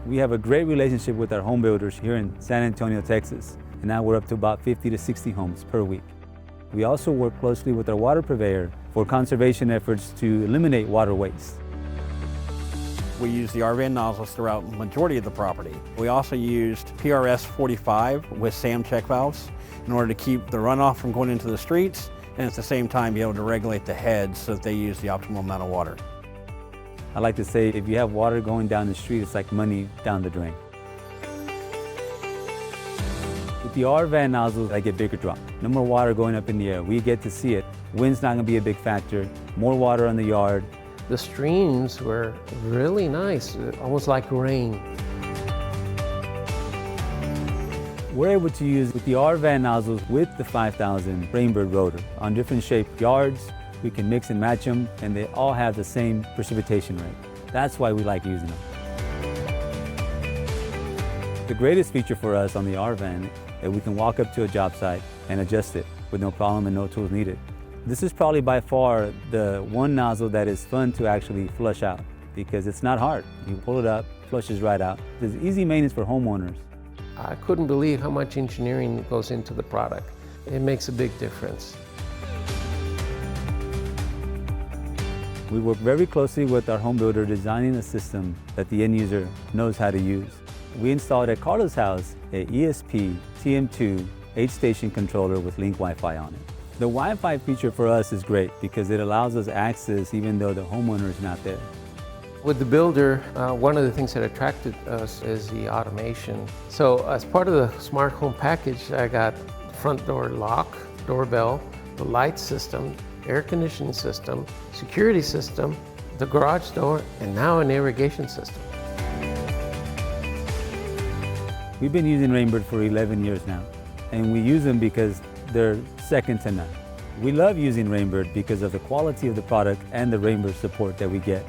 We have a great relationship with our home builders here in San Antonio, Texas, and now we're up to about 50 to 60 homes per week. We also work closely with our water purveyor for conservation efforts to eliminate water waste. We use the Rotary nozzles throughout the majority of the property. We also used PRS 45 with SAM check valves in order to keep the runoff from going into the streets and at the same time be able to regulate the heads so that they use the optimal amount of water. I like to say if you have water going down the street, it's like money down the drain. With the R-van nozzles, I get bigger drop. No more water going up in the air. We get to see it. Wind's not going to be a big factor. More water on the yard. The streams were really nice, almost like rain. We're able to use with the R-van nozzles with the 5000 Rainbird rotor on different shaped yards. We can mix and match them, and they all have the same precipitation rate. That's why we like using them. The greatest feature for us on the R-van is that we can walk up to a job site and adjust it with no problem and no tools needed. This is probably by far the one nozzle that is fun to actually flush out because it's not hard. You pull it up, flushes right out. There's easy maintenance for homeowners. I couldn't believe how much engineering goes into the product. It makes a big difference. We work very closely with our home builder designing a system that the end user knows how to use. We installed at Carlos' house a ESP TM2 8-station controller with link Wi-Fi on it. The Wi-Fi feature for us is great because it allows us access even though the homeowner is not there. With the builder, one of the things that attracted us is the automation. So as part of the smart home package, I got front door lock, doorbell, the light system, air conditioning system, security system, the garage door, and now an irrigation system. We've been using Rainbird for 11 years now, and we use them because they're second to none. We love using Rainbird because of the quality of the product and the Rainbird support that we get.